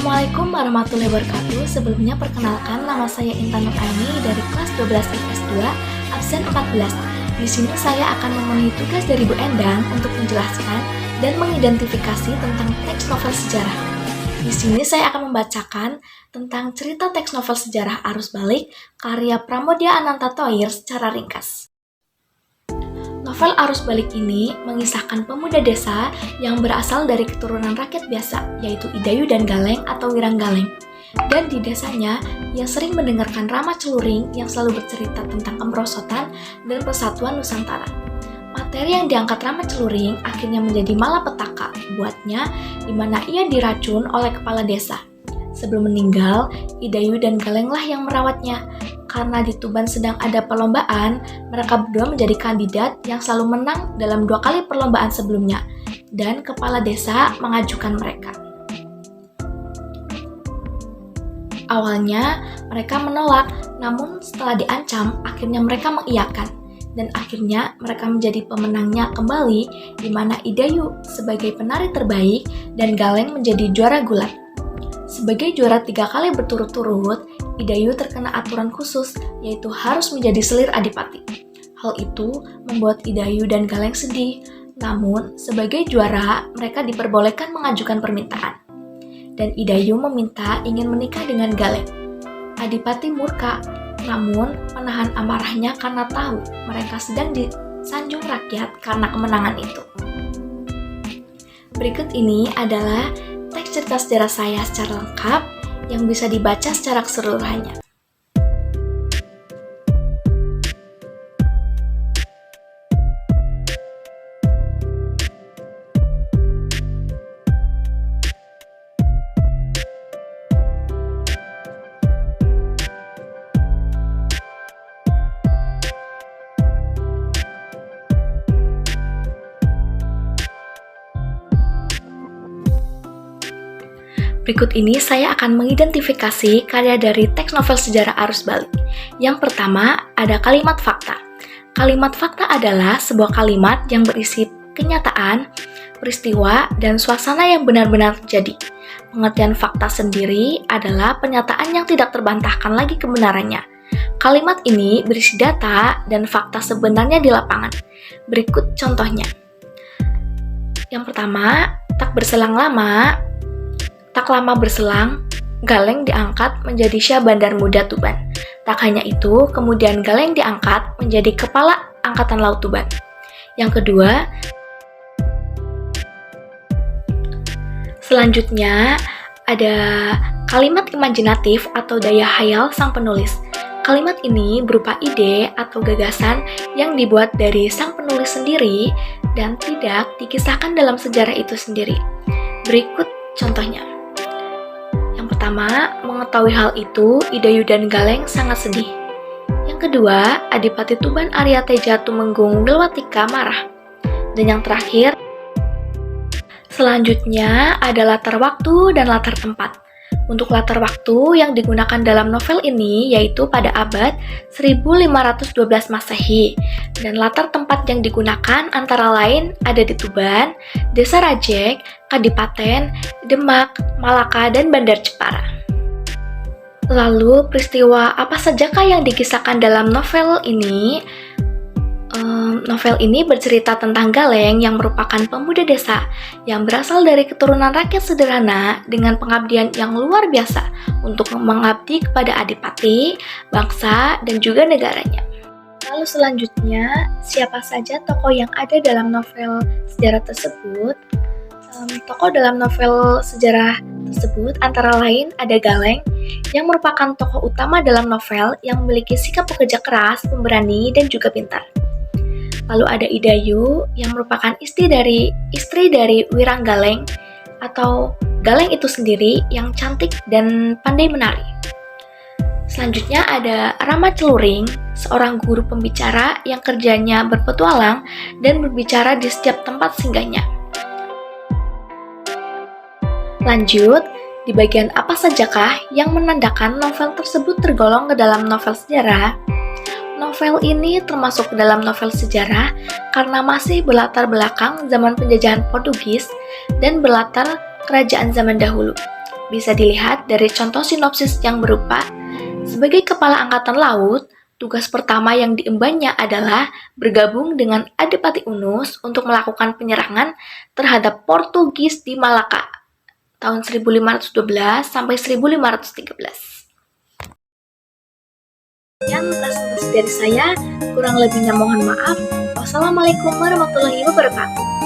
Assalamualaikum warahmatullahi wabarakatuh. Sebelumnya perkenalkan, nama saya Intan Nuraini dari kelas 12 IPS 2, absen 14. Di sini saya akan memenuhi tugas dari Bu Endang untuk menjelaskan dan mengidentifikasi tentang teks novel sejarah. Di sini saya akan membacakan tentang cerita teks novel sejarah Arus Balik karya Pramodya Ananta Thoir secara ringkas. Novel Arus Balik ini mengisahkan pemuda desa yang berasal dari keturunan rakyat biasa, yaitu Idayu dan Galeng atau Wiranggaleng. Dan di desanya, ia sering mendengarkan Rama Celuring yang selalu bercerita tentang kemerosotan dan persatuan Nusantara. Materi yang diangkat Rama Celuring akhirnya menjadi malapetaka buatnya, di mana ia diracun oleh kepala desa. Sebelum meninggal, Idayu dan Galenglah yang merawatnya. Karena di Tuban sedang ada perlombaan, mereka berdua menjadi kandidat yang selalu menang dalam 2 kali perlombaan sebelumnya, dan kepala desa mengajukan mereka. Awalnya, mereka menolak, namun setelah diancam, akhirnya mereka mengiyakan. Dan akhirnya mereka menjadi pemenangnya kembali, di mana Idayu sebagai penari terbaik dan Galeng menjadi juara gulat. Sebagai juara 3 kali berturut-turut, Idayu terkena aturan khusus, yaitu harus menjadi selir adipati. Hal itu membuat Idayu dan Galeng sedih, namun sebagai juara mereka diperbolehkan mengajukan permintaan. Dan Idayu meminta ingin menikah dengan Galeng. Adipati murka, namun menahan amarahnya karena tahu mereka sedang disanjung rakyat karena kemenangan itu. Berikut ini adalah teks cerita sejarah saya secara lengkap yang bisa dibaca secara keseluruhannya. Berikut ini saya akan mengidentifikasi karya dari teks novel sejarah Arus Balik. Yang pertama, ada kalimat fakta. Kalimat fakta adalah sebuah kalimat yang berisi kenyataan, peristiwa, dan suasana yang benar-benar terjadi. Pengertian fakta sendiri adalah pernyataan yang tidak terbantahkan lagi kebenarannya. Kalimat ini berisi data dan fakta sebenarnya di lapangan. Berikut contohnya. Yang pertama, tak lama berselang, Galeng diangkat menjadi Syah Bandar Muda Tuban. Tak hanya itu, kemudian Galeng diangkat menjadi Kepala Angkatan Laut Tuban. Yang kedua, selanjutnya ada kalimat imajinatif atau daya hayal sang penulis. Kalimat ini berupa ide atau gagasan yang dibuat dari sang penulis sendiri dan tidak dikisahkan dalam sejarah itu sendiri. Berikut contohnya. Pertama, mengetahui hal itu, Idayu dan Galeng sangat sedih. Yang kedua, Adipati Tuban Arya Teja Tumenggung Wilwatika marah. Dan yang terakhir, selanjutnya ada latar waktu dan latar tempat. Untuk latar waktu yang digunakan dalam novel ini yaitu pada abad 1512 Masehi. Dan latar tempat yang digunakan antara lain ada di Tuban, Desa Rajek, Kadipaten, Demak, Malaka, dan Bandar Jepara. Lalu peristiwa apa sajakah yang dikisahkan dalam novel ini? Novel ini bercerita tentang Galeng yang merupakan pemuda desa yang berasal dari keturunan rakyat sederhana dengan pengabdian yang luar biasa untuk mengabdi kepada adipati, bangsa, dan juga negaranya. Lalu selanjutnya, siapa saja tokoh yang ada dalam novel sejarah tersebut? Tokoh dalam novel sejarah tersebut antara lain ada Galeng yang merupakan tokoh utama dalam novel yang memiliki sikap pekerja keras, pemberani, dan juga pintar. Lalu ada Idayu yang merupakan istri dari Wiranggaleng atau Galeng itu sendiri yang cantik dan pandai menari. Selanjutnya ada Rama Celuring, seorang guru pembicara yang kerjanya berpetualang dan berbicara di setiap tempat singgahnya. Lanjut, di bagian apa sajakah yang menandakan novel tersebut tergolong ke dalam novel sejarah? Novel ini termasuk ke dalam novel sejarah karena masih berlatar belakang zaman penjajahan Portugis dan berlatar kerajaan zaman dahulu. Bisa dilihat dari contoh sinopsis yang berupa, sebagai kepala angkatan laut, tugas pertama yang diembannya adalah bergabung dengan Adipati Unus untuk melakukan penyerangan terhadap Portugis di Malaka tahun 1512 sampai 1513. Sekian presentasi dari saya, kurang lebihnya mohon maaf. Wassalamualaikum warahmatullahi wabarakatuh.